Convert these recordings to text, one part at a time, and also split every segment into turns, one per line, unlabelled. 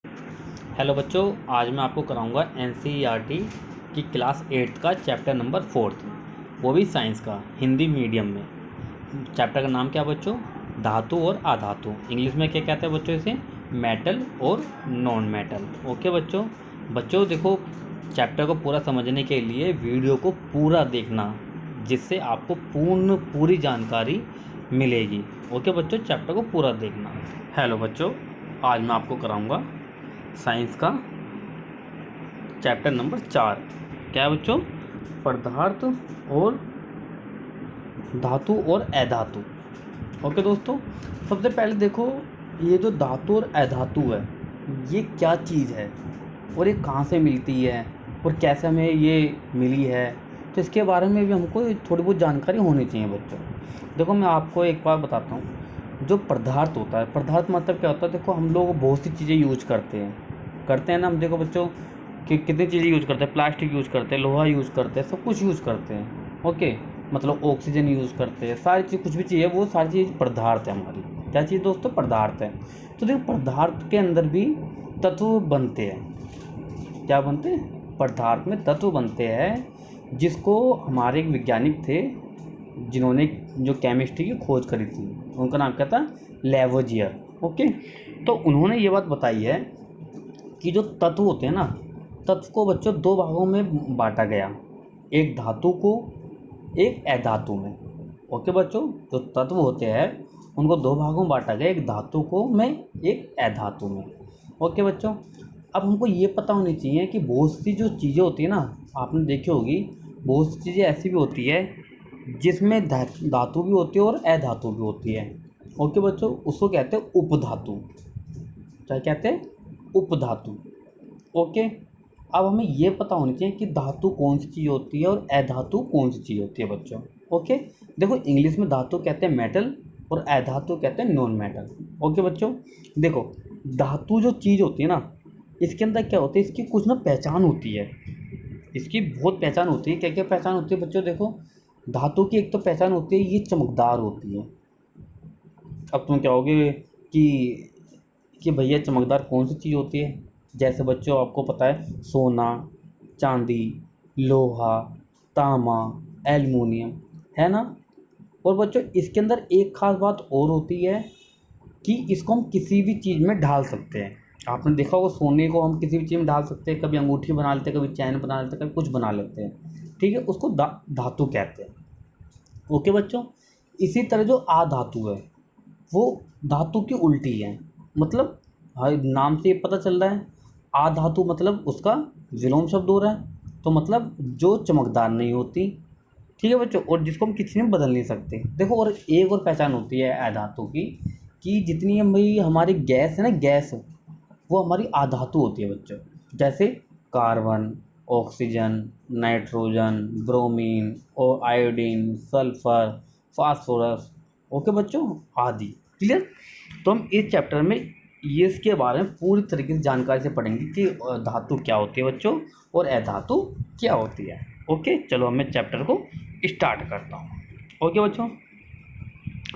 Hello बच्चों, आज मैं आपको कराऊंगा एनसीईआरटी की क्लास 8th का चैप्टर नंबर 4th, वो भी साइंस का, हिंदी मीडियम में। चैप्टर का नाम क्या बच्चों? धातु और अधातु। इंग्लिश में क्या कहते हैं बच्चों इसे? मेटल और नॉन मेटल। ओके बच्चों। बच्चों देखो, चैप्टर को पूरा समझने के लिए वीडियो को पूरा देखना, जिससे आपको पूरी जानकारी मिलेगी। ओके बच्चों, चैप्टर को पूरा देखना। हेलो बच्चों, आज मैं आपको कराऊंगा साइंस का चैप्टर नंबर 4। क्या है बच्चों? पदार्थ और धातु और अधातु। ओके दोस्तों, सबसे पहले देखो, ये जो धातु और अधातु है, ये क्या चीज़ है और ये कहाँ से मिलती है और कैसे हमें ये मिली है, तो इसके बारे में भी हमको थोड़ी बहुत जानकारी होनी चाहिए बच्चों। देखो, मैं आपको एक बात बताता हूँ। जो पदार्थ होता है, पदार्थ मतलब क्या होता है? देखो, हम लोग बहुत सी चीज़ें यूज करते हैं ना। हम देखो बच्चों कि कितनी चीज़ें यूज़ करते हैं। प्लास्टिक यूज़ करते हैं, लोहा यूज़ करते हैं, सब कुछ यूज़ करते हैं। ओके, मतलब ऑक्सीजन यूज़ करते हैं, सारी चीज़, कुछ भी चीज़ है वो सारी चीज़ पदार्थ है हमारी। क्या चीज़ दोस्तों? पदार्थ है। तो देखो, पदार्थ के अंदर भी तत्व बनते हैं। क्या बनते हैं? पदार्थ में तत्व बनते हैं, जिसको हमारे एक वैज्ञानिक थे जिन्होंने जो केमिस्ट्री की खोज करी थी, उनका नाम क्या था? लेवोजियर। ओके, तो उन्होंने ये बात बताई है कि जो तत्व होते हैं ना, तत्व को बच्चों दो भागों में बांटा गया, एक धातु को, एक अधातु में। ओके बच्चों, जो तत्व होते हैं उनको दो भागों में बांटा गया, एक धातु को में, एक अधातु में। ओके बच्चों, अब हमको ये पता होनी चाहिए कि बहुत सी जो चीज़ें होती है ना, आपने देखी होगी, बहुत सी चीज़ें ऐसी भी होती है जिसमें धातु भी होती है और अधातु भी होती है। ओके बच्चों, उसको कहते हैं उपधातु। क्या कहते हैं? उपधातु। ओके, अब हमें ये पता होनी चाहिए कि धातु कौन सी चीज़ होती है और अधातु कौन सी चीज़ होती है बच्चों। ओके, देखो, इंग्लिश में धातु कहते हैं मेटल और अधातु कहते हैं नॉन मेटल। ओके बच्चों, देखो, धातु जो चीज़ होती है ना, इसके अंदर क्या होता है? इसकी कुछ ना पहचान होती है। इसकी बहुत पहचान होती है। क्या क्या पहचान होती है बच्चों? देखो, धातु की एक तो पहचान होती है, ये चमकदार होती है। अब तुम कहोगे कि भैया चमकदार कौन सी चीज़ होती है? जैसे बच्चों आपको पता है, सोना, चांदी, लोहा, तांबा, एल्युमिनियम, है ना। और बच्चों इसके अंदर एक खास बात और होती है कि इसको हम किसी भी चीज़ में ढाल सकते हैं। आपने देखा होगा, सोने को हम किसी भी चीज़ में ढाल सकते हैं। कभी अंगूठी बना लेते हैं, कभी चैन बना लेते हैं, कभी कुछ बना लेते हैं। ठीक है, उसको धातु कहते हैं। ओके बच्चों, इसी तरह जो अधातु है, वो धातु की उल्टी है। मतलब नाम से पता चल रहा है, अधातु मतलब उसका विलोम शब्द हो रहा है, तो मतलब जो चमकदार नहीं होती। ठीक है बच्चों, और जिसको हम किसी में बदल नहीं सकते। देखो, और एक और पहचान होती है अधातु की, कि जितनी हम भाई हमारी गैस है ना, गैस, वो हमारी अधातु होती है बच्चों। जैसे कार्बन, ऑक्सीजन, नाइट्रोजन, ब्रोमीन और आयोडीन, सल्फर, फास्फोरस। ओके बच्चों, आदि। क्लियर? तो हम इस चैप्टर में ये इसके बारे में पूरी तरीके से जानकारी से पढ़ेंगे कि धातु क्या होती है बच्चों और अधातु क्या होती है। ओके, चलो मैं चैप्टर को स्टार्ट करता हूँ। ओके बच्चों,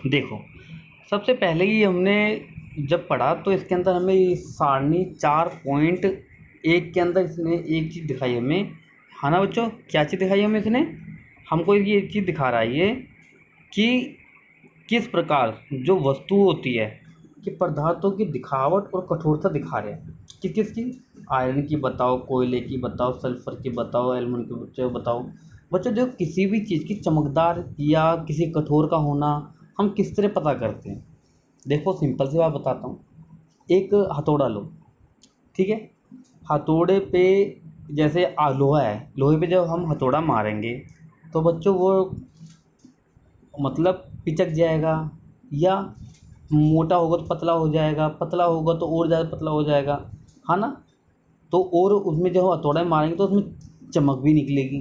देखो, सबसे पहले ही हमने जब पढ़ा तो इसके अंदर हमें सारणी 4.1 के अंदर इसने एक चीज़ दिखाई हमें, है ना बच्चों? क्या चीज़ दिखाई हमें इसने? हमको ये एक चीज़ दिखा रहा है ये, कि किस प्रकार जो वस्तु होती है कि पदार्थों की दिखावट और कठोरता दिखा रहे हैं। किसकी? आयरन की बताओ, कोयले की बताओ, सल्फर की बताओ, एल्युमिनियम की बच्चों बताओ। बच्चों देखो, किसी भी चीज़ की चमकदार या किसी कठोर का होना हम किस तरह पता करते हैं? देखो, सिंपल सी बात बताता हूँ। एक हथौड़ा लो, ठीक है। हथौड़े पे जैसे लोहा है, लोहे पे जब हम हथौड़ा मारेंगे तो बच्चों वो मतलब पिचक जाएगा, या मोटा होगा तो पतला हो जाएगा, पतला होगा तो और ज़्यादा पतला हो जाएगा, है ना। तो और उसमें जब हम हथौड़ा मारेंगे तो उसमें चमक भी निकलेगी,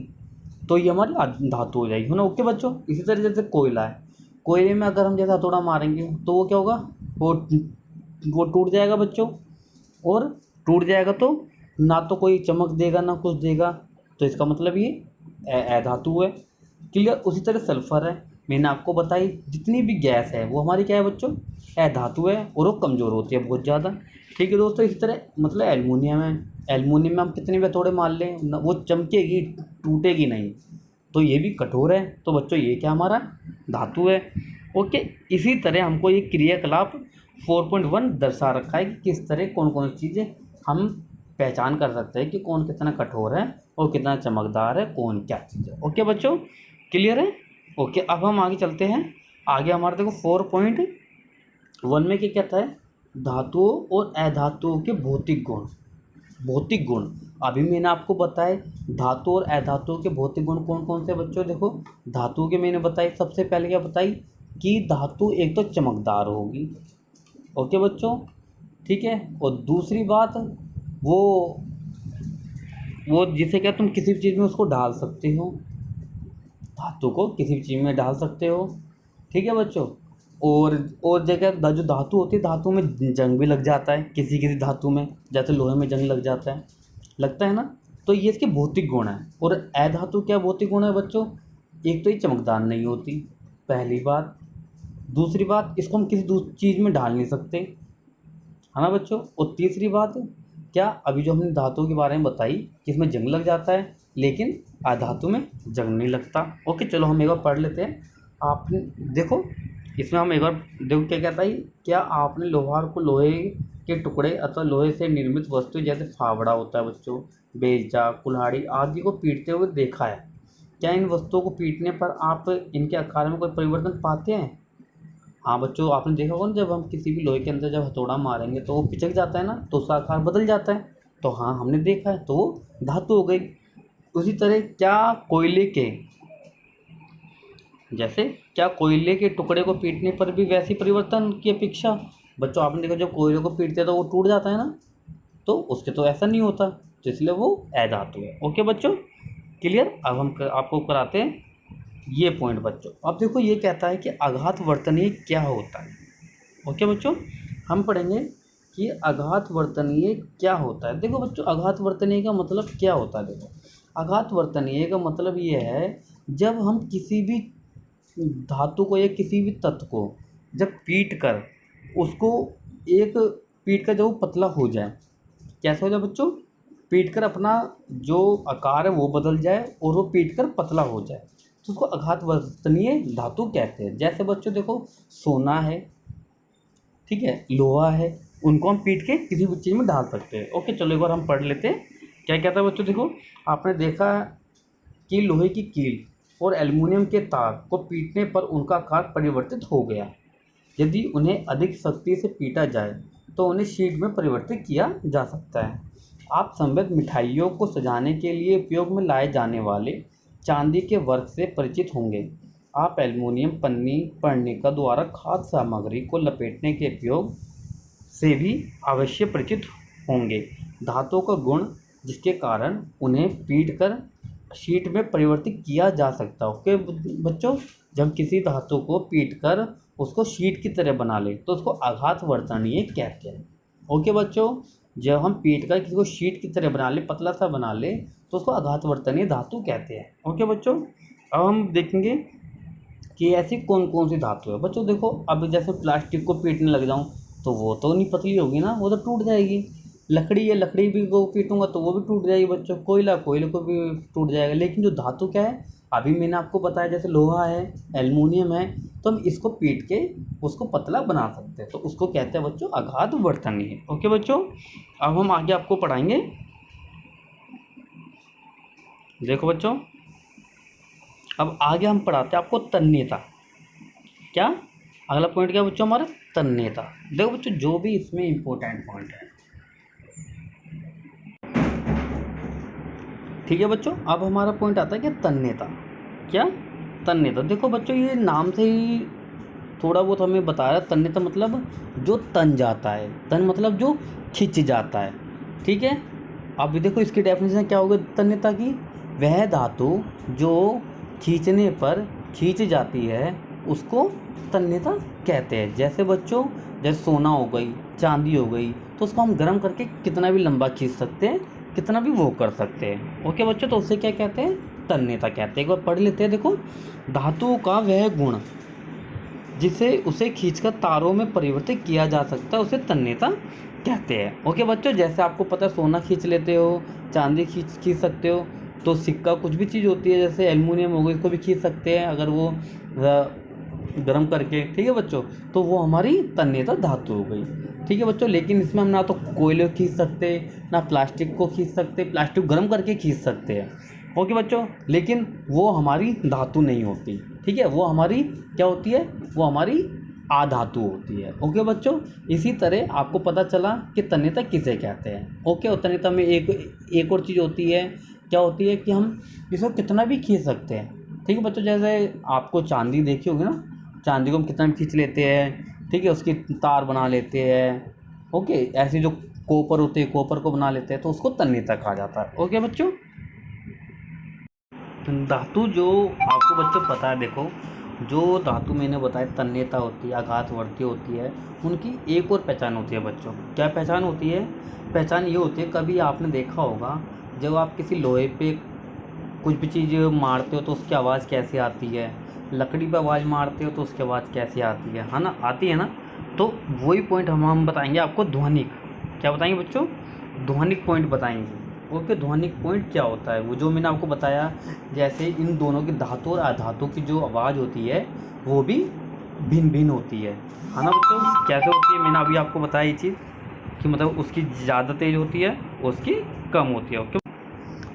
तो ये हमारी धातु हो जाएगी, है ना। ओके बच्चों, इसी तरह जैसे कोयला है, कोयले में अगर हम जैसे हथौड़ा मारेंगे तो वो क्या होगा? वो टूट जाएगा बच्चों, और टूट जाएगा तो ना तो कोई चमक देगा ना कुछ देगा, तो इसका मतलब ये अधातु है। क्लियर? उसी तरह सल्फर है, मैंने आपको बताई, जितनी भी गैस है वो हमारी क्या है बच्चों? अधातु है, और वो कमज़ोर होती है बहुत ज़्यादा। ठीक है दोस्तों, इसी तरह मतलब एल्युमिनियम है, एल्युमिनियम में हम कितने भी हथौड़े मार लें वो चमकेगी, टूटेगी नहीं, तो ये भी कठोर है। तो बच्चों ये क्या हमारा धातु है। ओके, इसी तरह हमको ये क्रियाकलाप 4.1 दर्शा रखा है कि किस तरह कौन कौन सी चीज़ें हम पहचान कर सकते हैं कि कौन कितना कठोर है और कितना चमकदार है, कौन क्या चीज़ है। ओके बच्चों, क्लियर है। ओके, अब हम आगे चलते हैं। आगे हमारे देखो 4.1 में क्या कहता है, धातुओं और अधातुओं के भौतिक गुण। भौतिक गुण अभी मैंने आपको बताए, धातु और अधातुओं के भौतिक गुण कौन कौन से बच्चों। देखो धातु के मैंने बताई, सबसे पहले क्या बताई कि धातु एक तो चमकदार होगी। ओके बच्चों, ठीक है। और दूसरी बात वो जिसे क्या तुम किसी भी चीज़ में उसको डाल सकते हो, धातु को किसी भी चीज़ में डाल सकते हो। ठीक है बच्चों। और जगह जो धातु होती है, धातु में जंग भी लग जाता है, किसी किसी धातु में, जैसे लोहे में जंग लग जाता है, लगता है ना। तो ये इसके भौतिक गुण है। और अधातु क्या भौतिक गुण है बच्चों, एक तो ये चमकदार नहीं होती, पहली बात। दूसरी बात, इसको हम किसी चीज़ में डाल नहीं सकते, है ना बच्चों। और तीसरी बात क्या, अभी जो हमने धातुओं के बारे में बताई कि इसमें जंग लग जाता है, लेकिन अधातु में जंग नहीं लगता। ओके, चलो हम एक बार पढ़ लेते हैं। आपने देखो इसमें हम एक बार देखो क्या कहता है, क्या आपने लोहार को लोहे के टुकड़े अथवा लोहे से निर्मित वस्तु जैसे फावड़ा होता है बच्चों, बेलचा, कुल्हाड़ी आदि को पीटते हुए देखा है। क्या इन वस्तुओं को पीटने पर आप इनके आकार में कोई परिवर्तन पाते हैं। हाँ बच्चों, आपने देखा होगा ना, जब हम किसी भी लोहे के अंदर जब हथौड़ा मारेंगे तो वो पिचक जाता है ना, तो उसका आकार बदल जाता है। तो हाँ, हमने देखा है, तो वो धातु हो गई। उसी तरह क्या कोयले के, जैसे क्या कोयले के टुकड़े को पीटने पर भी वैसी परिवर्तन की अपेक्षा। बच्चों आपने देखा जब कोयले को पीटते हैं तो वो टूट जाता है ना, तो उसके तो ऐसा नहीं होता, तो इसलिए वो अधातु है। ओके बच्चों, क्लियर। अब हम आपको कराते हैं ये पॉइंट बच्चों। अब देखो ये कहता है कि आघात वर्तनीय क्या होता है। ओके बच्चों, हम पढ़ेंगे कि आघात वर्तनीय क्या होता है। देखो बच्चों, आघात वर्तनीय का मतलब क्या होता है। देखो आघात वर्तनीय का मतलब ये है, जब हम किसी भी धातु को या किसी भी तत्व को जब पीट कर उसको पीट कर जब वो पतला हो जाए, कैसे हो जाए बच्चों, पीट कर अपना जो आकार है वो बदल जाए और वो पीट कर पतला हो जाए, तो उसको आघात वर्तनीय धातु कहते हैं। जैसे बच्चों देखो सोना है, ठीक है, लोहा है, उनको हम पीट के किसी भी चीज़ में डाल सकते हैं। ओके, चलो एक बार हम पढ़ लेते हैं क्या कहता है बच्चों। देखो आपने देखा कि लोहे की कील और एल्युमिनियम के तार को पीटने पर उनका आकार परिवर्तित हो गया। यदि उन्हें अधिक सख्ती से पीटा जाए तो उन्हें शीट में परिवर्तित किया जा सकता है। आप संबद्ध मिठाइयों को सजाने के लिए उपयोग में लाए जाने वाले चांदी के वर्क से परिचित होंगे। आप एल्युमिनियम पन्नी पर्णिका द्वारा खाद्य सामग्री को लपेटने के उपयोग से भी अवश्य परिचित होंगे। धातुओं का गुण जिसके कारण उन्हें पीट कर शीट में परिवर्तित किया जा सकता है। ओके बच्चों, जब किसी धातु को पीट कर उसको शीट की तरह बना ले तो उसको आघात वर्तनीय कहते हैं। ओके बच्चों, जब हम पीट कर किसी को शीट की तरह बना ले, पतला सा बना ले, तो उसको आघात वर्तनीय धातु कहते हैं। ओके बच्चों, अब हम देखेंगे कि ऐसी कौन कौन सी धातु है। बच्चों देखो, अब जैसे प्लास्टिक को पीटने लग जाऊँ तो वो तो नहीं पतली होगी ना, वो तो टूट जाएगी। लकड़ी है, लकड़ी भी को पीटूंगा तो वो भी टूट जाएगी बच्चों। कोयले को भी टूट जाएगा। लेकिन जो धातु क्या है, अभी मैंने आपको बताया, जैसे लोहा है, एल्युमिनियम है, तो हम इसको पीट के उसको पतला बना सकते हैं, तो उसको कहते हैं बच्चों आघात वर्तनीय। ओके बच्चों, अब हम आगे आपको पढ़ाएंगे। देखो बच्चों, अब आगे हम पढ़ाते हैं आपको तन्यता। क्या अगला पॉइंट क्या बच्चों हमारा, तन्यता। देखो बच्चों, जो भी इसमें इम्पोर्टेंट पॉइंट है, ठीक है बच्चों। अब हमारा पॉइंट आता है क्या, तन्यता। क्या तन्यता, देखो बच्चों ये नाम से ही थोड़ा बहुत हमें बता रहा है। तन्यता मतलब जो तन जाता है, तन मतलब जो खिंच जाता है, ठीक है। अब देखो इसकी डेफिनेशन क्या होगी तन्यता की, वह धातु जो खींचने पर खींच जाती है उसको तन्यता कहते हैं। जैसे बच्चों, जैसे सोना हो गई, चांदी हो गई, तो उसको हम गर्म करके कितना भी लंबा खींच सकते हैं, कितना भी वो कर सकते हैं। ओके बच्चों, तो उससे क्या कहते हैं, तन्यता कहते हैं। एक बार पढ़ लेते हैं। देखो धातु का वह गुण जिसे उसे खींचकर तारों में परिवर्तित किया जा सकता है उसे तन्यता कहते हैं। ओके बच्चों, जैसे आपको पता है सोना खींच लेते हो, चांदी खींच सकते हो, तो सिक्का कुछ भी चीज़ होती है जैसे एल्युमिनियम हो गई, इसको भी खींच सकते हैं अगर वो गर्म करके। ठीक है बच्चों, तो वो हमारी तन्यता धातु हो गई। ठीक है बच्चों, लेकिन इसमें हम ना तो कोयले खींच सकते, ना प्लास्टिक को खींच सकते, प्लास्टिक गर्म करके खींच सकते हैं। ओके बच्चों, लेकिन वो हमारी धातु नहीं होती। ठीक है, वो हमारी क्या होती है, वो हमारी आधातु होती है। ओके बच्चों, इसी तरह आपको पता चला कि तन्यता किसे कहते हैं। ओके, और तन्यता में एक और चीज़ होती है, क्या होती है कि हम इसको कितना भी खींच सकते हैं। ठीक है बच्चों, जैसे आपको चांदी देखी होगी ना, चांदी को हम कितना भी खींच लेते हैं। ठीक है, उसकी तार बना लेते हैं। ओके, ऐसी जो कॉपर होती है, कॉपर को बना लेते हैं, तो उसको तन्यता कहा जाता है। ओके बच्चों, धातु जो आपको बच्चों पता है, देखो जो धातु मैंने बताया तन्यता होती है, आघातवर्ती होती है, उनकी एक और पहचान होती है बच्चों। क्या पहचान होती है? पहचान ये होती है, कभी आपने देखा होगा जब आप किसी लोहे पे कुछ भी चीज़ मारते हो तो उसकी आवाज़ कैसे आती है, लकड़ी पे आवाज़ मारते हो तो उसकी आवाज़ कैसे आती है ना, आती है ना। तो वही पॉइंट हम बताएंगे आपको, ध्वनिक। क्या बताएंगे बच्चों? ध्वनिक पॉइंट बताएंगे। ओके, ध्वनिक पॉइंट क्या होता है? वो जो मैंने आपको बताया, जैसे इन दोनों की धातु और अधातु की जो आवाज़ होती है वो भी भिन्न भिन्न होती है ना बच्चों। कैसे होती है, मैंने अभी आपको बताया ये चीज़ कि मतलब उसकी ज़्यादा तेज़ होती है, उसकी कम होती है। ओके,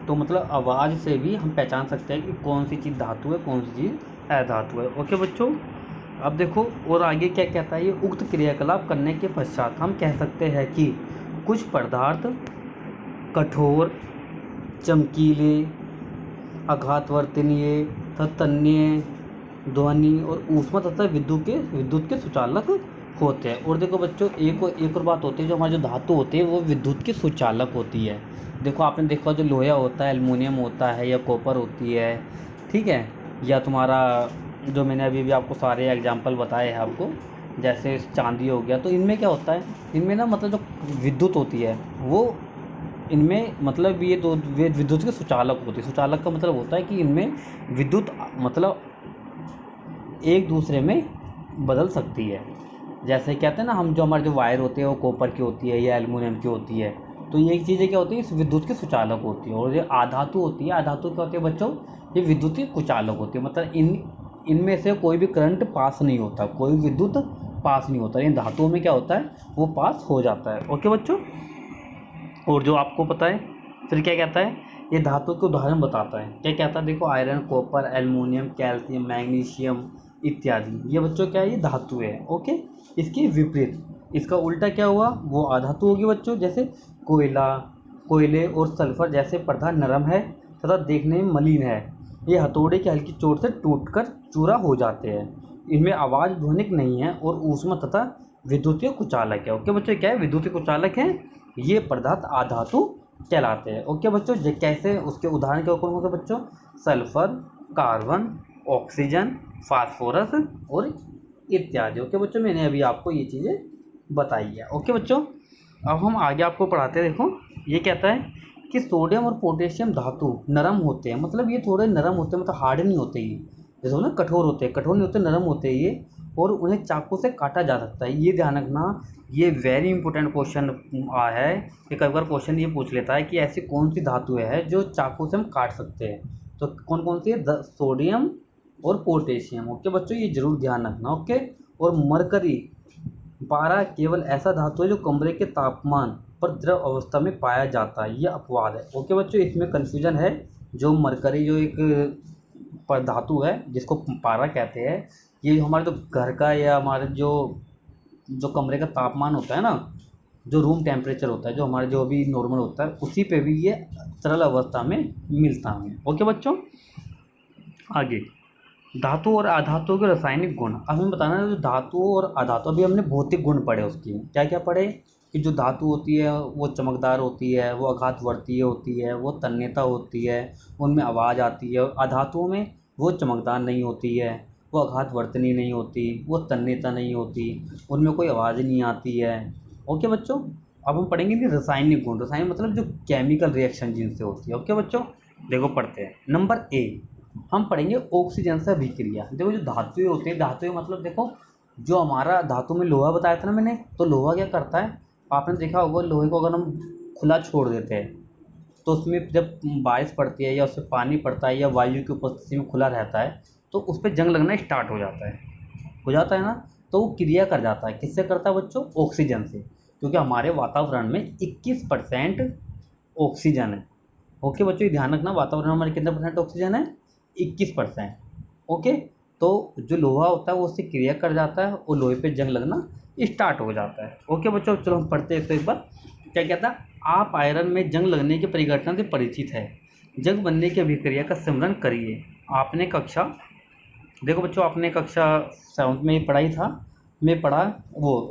तो मतलब आवाज़ से भी हम पहचान सकते हैं कि कौन सी चीज़ धातु है, कौन सी चीज़ अधातु है। ओके बच्चों, अब देखो और आगे क्या कहता है ये, उक्त क्रियाकलाप करने के पश्चात हम कह सकते हैं कि कुछ पदार्थ कठोर, चमकीले, आघातवर्तनीय तथा तन्य, ध्वनि और ऊष्मा तथा विद्युत के सुचालक होते हैं। और देखो बच्चों, एक और बात होती है, जो हमारी जो धातु होती है वो विद्युत की सुचालक होती है। देखो आपने देखा जो लोहा होता है, एल्युमिनियम होता है या कॉपर होती है, ठीक है, या तुम्हारा जो मैंने अभी भी आपको सारे एग्जाम्पल बताए हैं आपको, जैसे चांदी हो गया, तो इनमें क्या होता है, इनमें ना मतलब जो विद्युत होती है वो इनमें मतलब ये दो विद्युत के सुचालक होते हैं। सुचालक का मतलब होता है कि इनमें विद्युत मतलब एक दूसरे में बदल सकती है। जैसे कहते हैं ना हम, जो हमारे जो वायर होते हैं वो कॉपर की होती है या एल्युमिनियम की होती है, तो ये चीज़ें क्या होती है, इस विद्युत के सुचालक होती है। और ये आधातु होती है, आधातु क्या होती है बच्चों, ये विद्युत की कुचालक होती है। मतलब इनमें से कोई भी करंट पास नहीं होता, कोई विद्युत पास नहीं होता। इन धातुओं में क्या होता है, वो पास हो जाता है। ओके बच्चों, और जो आपको पता है फिर क्या कहता है, ये धातु के उदाहरण बताता है। क्या कहता है, देखो iron, copper, aluminium, calcium, magnesium इत्यादि, ये बच्चों क्या है, ये धातु है। ओके, इसके विपरीत इसका उल्टा क्या हुआ, वो अधातु होगी बच्चों। जैसे कोयले और सल्फर जैसे पदार्थ नरम है तथा देखने में मलिन है, ये हथौड़े की हल्की चोट से टूटकर चूरा हो जाते हैं। इनमें आवाज़ ध्वनिक नहीं है और ऊष्मा तथा विद्युतीय कुचालक है। ओके बच्चों, क्या है, विद्युतीय कुचालक है, ये पदार्थ आधातु कहलाते हैं। ओके बच्चों, कैसे, उसके उदाहरण क्या कौन होंगे बच्चों, सल्फर, कार्बन, ऑक्सीजन, फास्फोरस और इत्यादि। ओके बच्चों, मैंने अभी आपको ये चीज़ें बताई है। ओके बच्चों, अब हम आगे आपको पढ़ाते हैं। देखो ये कहता है कि सोडियम और पोटेशियम धातु नरम होते हैं, मतलब ये थोड़े नरम होते हैं, मतलब हार्ड नहीं होते ये, जैसे ना कठोर होते हैं, कठोर नहीं होते, नरम होते हैं ये, और उन्हें चाकू से काटा जा सकता है। ये ध्यान रखना, ये वेरी इंपॉर्टेंट क्वेश्चन आया है कि कई बार क्वेश्चन ये पूछ लेता है कि ऐसी कौन सी धातु है जो चाकू से हम काट सकते हैं। तो कौन कौन सी है, सोडियम और पोटेशियम। ओके बच्चों, ये जरूर ध्यान रखना। ओके, और मरकरी पारा केवल ऐसा धातु है जो कमरे के तापमान पर द्रव अवस्था में पाया जाता है, ये अपवाद है। ओके बच्चों, इसमें कन्फ्यूजन है। जो मरकरी जो एक पर धातु है जिसको पारा कहते हैं, ये हमारे जो घर का या हमारे जो जो कमरे का तापमान होता है ना, जो रूम टेम्परेचर होता है, जो हमारे जो भी नॉर्मल होता है, उसी पे भी ये तरल अवस्था में मिलता है। ओके बच्चों, आगे धातु और अधातु के रासायनिक गुण। अब हमें बताना है जो धातु और अधातु, अभी हमने भौतिक गुण पढ़े उसकी, क्या क्या पढ़े, कि जो धातु होती है वो चमकदार होती है, वो आघातवर्तीय होती है, वो तन्यता होती है, उनमें आवाज़ आती है। अधातुओं में वो चमकदार नहीं होती है, वो आघातवर्तनीय नहीं होती, वो तन्यता नहीं होती, उनमें कोई आवाज़ नहीं आती है। ओके बच्चों, अब हम पढ़ेंगे कि रासायनिक गुण। रासायनिक मतलब जो केमिकल रिएक्शन जिनसे होती है। ओके बच्चों, देखो पढ़ते हैं। नंबर ए, हम पढ़ेंगे ऑक्सीजन से अभिक्रिया। देखो जो धातुएं होती है, धातुएं मतलब देखो जो हमारा धातु में लोहा बताया था ना मैंने, तो लोहा क्या करता है, आपने देखा होगा लोहे को अगर हम खुला छोड़ देते हैं तो उसमें जब बारिश पड़ती है या उससे पानी पड़ता है या वायु की उपस्थिति में खुला रहता है तो उस पर जंग लगना स्टार्ट हो जाता है ना। तो वो क्रिया कर जाता है, किससे करता है बच्चों? ऑक्सीजन से, क्योंकि हमारे वातावरण में 21% ऑक्सीजन है। ओके बच्चों, ये ध्यान रखना, वातावरण हमारे कितने परसेंट ऑक्सीजन है? 21%। ओके, तो जो लोहा होता है वो उससे क्रिया कर जाता है और लोहे पे जंग लगना स्टार्ट हो जाता है। ओके बच्चों, चलो हम पढ़ते हैं इसको एक बार। क्या कहता है? आप आयरन में जंग लगने की परिघटना से परिचित है, जंग बनने की अभिक्रिया का स्मरण करिए। आपने कक्षा, देखो बच्चों, आपने कक्षा 7th में पढ़ाई था, मैं पढ़ा वो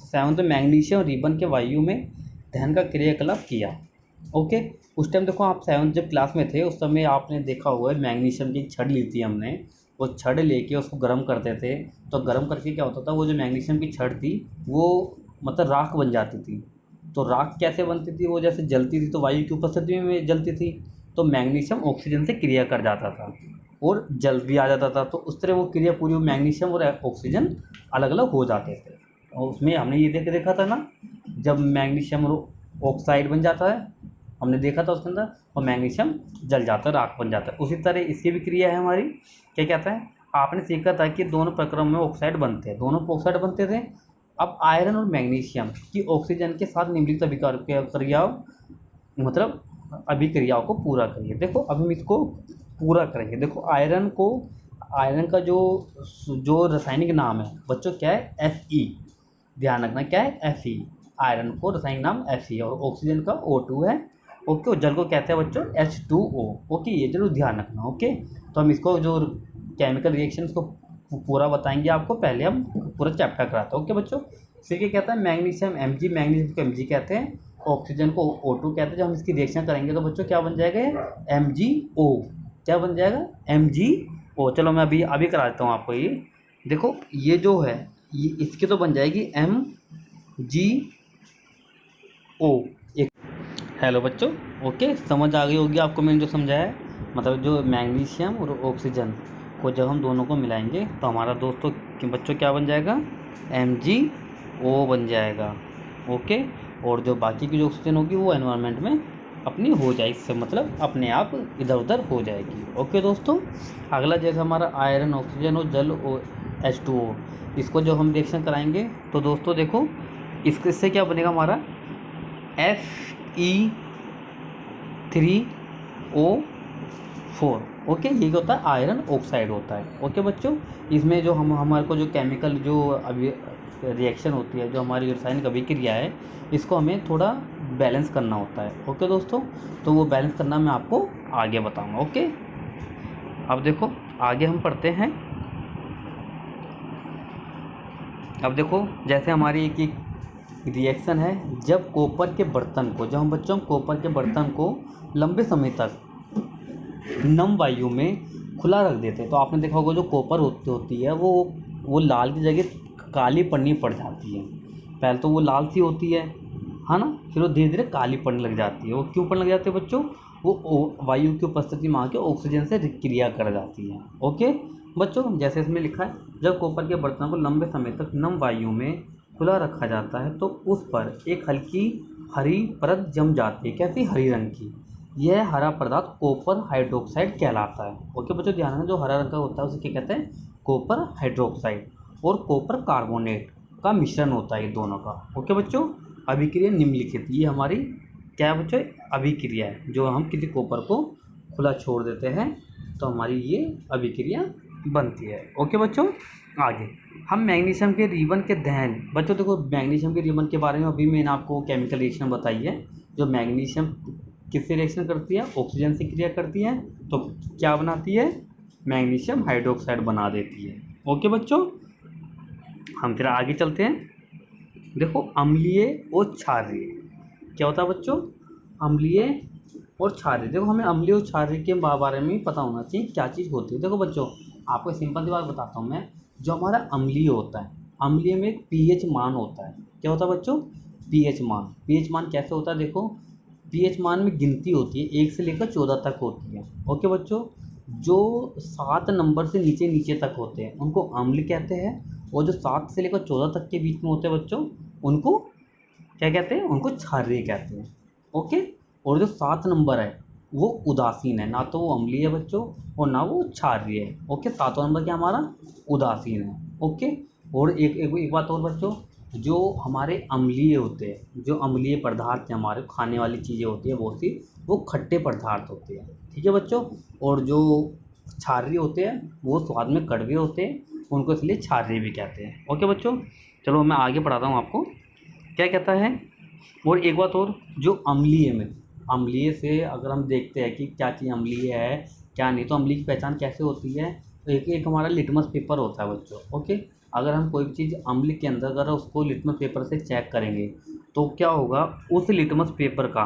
7th में मैग्नीशियम रिबन के वायु में दहन का क्रियाकलाप किया। ओके, उस टाइम देखो आप 7th जब क्लास में थे उस समय आपने देखा हुआ है मैग्नीशियम की छड़ ली थी हमने, वो छड़ लेके उसको गर्म करते थे। तो गर्म करके क्या होता था, वो जो मैग्नीशियम की छड़ थी वो मतलब राख बन जाती थी। तो राख कैसे बनती थी? वो जैसे जलती थी तो वायु की उपस्थिति में जलती थी, तो मैग्नीशियम ऑक्सीजन से क्रिया कर जाता था और जल भी आ जाता था। तो उस तरह वो क्रिया पूरी मैग्नीशियम और ऑक्सीजन अलग अलग हो जाते थे। और उसमें हमने ये देखा था ना, जब मैग्नीशियम और ऑक्साइड बन जाता है, हमने देखा था उसके अंदर, और मैग्नीशियम जल जाता है, राख बन जाता है। उसी तरह इसकी भी क्रिया है हमारी। क्या कहता है? आपने सीखा था कि दोनों प्रक्रम में ऑक्साइड बनते हैं, दोनों ऑक्साइड बनते थे। अब आयरन और मैग्नीशियम की ऑक्सीजन के साथ निम्नलिखित क्रियाओं मतलब अभिक्रियाओं को पूरा करिए। देखो अब हम इसको पूरा करेंगे। देखो आयरन का जो जो रासायनिक नाम है बच्चों क्या है? Fe। ध्यान रखना क्या है? Fe। आयरन को रासायनिक नाम Fe और ऑक्सीजन का O2 है। ओके, और जल को कहते हैं बच्चों H2O। ओके, ये जरूर ध्यान रखना। ओके, तो हम इसको जो केमिकल रिएक्शन इसको पूरा बताएंगे आपको, पहले हम पूरा चैप्टर कराते हैं। ओके बच्चों, फिर क्या कहता है? मैग्नीशियम Mg, मैग्नीशियम को Mg कहते हैं, ऑक्सीजन को O2 कहते हैं। जब हम इसकी रिएक्शन करेंगे तो बच्चों क्या बन जाएगा? MgO। क्या बन जाएगा? MgO। चलो मैं अभी करा देता हूँ आपको ये। देखो ये जो है ये इसकी तो बन जाएगी MgO। एक, हेलो बच्चों, ओके, समझ आ गई होगी आपको मैंने जो समझाया है। मतलब जो मैग्नीशियम और ऑक्सीजन को जब हम दोनों को मिलाएंगे तो हमारा दोस्तों बच्चों क्या बन जाएगा? MgO बन जाएगा। ओके, और जो बाकी की जो ऑक्सीजन होगी वो एनवायरनमेंट में अपनी हो जाएगी, इससे मतलब अपने आप इधर उधर हो जाएगी। ओके दोस्तों, अगला जैसे हमारा आयरन, ऑक्सीजन और जल और H2O, इसको जो हम रिएक्शन कराएंगे तो दोस्तों देखो इससे क्या बनेगा हमारा? Fe3O4। ओके, ये क्या होता है? आयरन ऑक्साइड होता है। ओके बच्चों, इसमें जो हमारे को जो केमिकल जो अभी रिएक्शन होती है, जो हमारी रासायनिक अभिक्रिया है, इसको हमें थोड़ा बैलेंस करना होता है। ओके दोस्तों, तो वो बैलेंस करना मैं आपको आगे बताऊंगा। ओके, अब देखो आगे हम पढ़ते हैं। अब देखो जैसे हमारी एक रिएक्शन है, जब कॉपर के बर्तन को, जब हम बच्चों कॉपर के बर्तन को लंबे समय तक नम वायु में खुला रख देते हैं तो आपने देखा होगा जो कॉपर होती है वो लाल की जगह काली पड़नी पड़ जाती है। पहले तो वो लाल सी होती है ना, फिर वो धीरे धीरे काली पड़ने लग जाती है। वो क्यों पड़ने लग जाती है बच्चों? वो वायु की उपस्थिति में आके ऑक्सीजन से क्रिया कर जाती है। ओके बच्चों, जैसे इसमें लिखा है, जब कॉपर के बर्तन को लंबे समय तक नम वायु में खुला रखा जाता है तो उस पर एक हल्की हरी परत जम जाती है। कैसी? हरी रंग की। यह हरा पदार्थ कॉपर हाइड्रोक्साइड कहलाता है। ओके बच्चों, ध्यान रखना, जो हरा रंग का होता है उसे क्या कहते हैं? कॉपर हाइड्रोक्साइड और कॉपर कार्बोनेट का मिश्रण होता है ये दोनों का। ओके बच्चों, अभिक्रिया निम्नलिखित, ये हमारी क्या है बच्चों? अभिक्रिया है। जो हम किसी कॉपर को खुला छोड़ देते हैं तो हमारी ये अभिक्रिया बनती है। ओके बच्चों, आगे हम मैग्नीशियम के रिबन के दहन, बच्चों देखो मैग्नीशियम के रिबन के बारे में अभी मैंने आपको केमिकल रिएक्शन बताई है। जो मैग्नीशियम किससे रिएक्शन करती है? ऑक्सीजन से क्रिया करती है, तो क्या बनाती है? मैग्नीशियम हाइड्रोक्साइड बना देती है। ओके बच्चों, हम फिर आगे चलते हैं। देखो अम्लीय और क्षारीय क्या होता है बच्चों? अम्लीय और क्षारीय। देखो हमें अम्लीय और क्षारीय के बारे में पता होना चाहिए क्या चीज़ होती है। देखो बच्चों, आपको सिंपल सी बात बताता हूँ मैं। जो हमारा अम्लीय होता है, अम्लीय में एक पीएच मान होता है। क्या होता है बच्चों? पीएच मान। पीएच मान कैसे होता है? देखो पीएच मान में गिनती होती है 1 से लेकर 14 तक होती है। ओके बच्चों, जो 7 नंबर से नीचे नीचे तक होते हैं उनको अम्ल कहते हैं, और जो 7 से लेकर 14 तक के बीच में होते हैं बच्चों उनको क्या कहते हैं, उनको क्षारीय कहते हैं। ओके। और जो 7 नंबर है वो उदासीन है, ना तो वो अम्लीय है बच्चों और ना वो क्षारीय है। ओके, 7वां नंबर क्या हमारा उदासीन है। ओके। और एक बात और बच्चों, जो हमारे अम्लीय होते हैं, जो अम्लीय पदार्थ हैं हमारे खाने वाली चीज़ें होती है बहुत सी, वो खट्टे पदार्थ होते हैं। ठीक है बच्चों। और जो क्षारीय होते हैं वो स्वाद में कड़वे होते हैं, उनको इसलिए क्षारीय भी कहते हैं। ओके बच्चों, चलो मैं आगे पढ़ाता हूँ आपको क्या कहता है। और एक बात और, जो अम्लीय में, अम्लीय से अगर हम देखते हैं कि क्या चीज़ अम्लीय है क्या नहीं, तो अम्लीय की पहचान कैसे होती है, तो एक हमारा लिटमस पेपर होता है बच्चों। ओके। अगर हम कोई चीज़ अम्ल के अंदर अगर उसको लिटमस पेपर से चेक करेंगे तो क्या होगा, उस लिटमस पेपर का,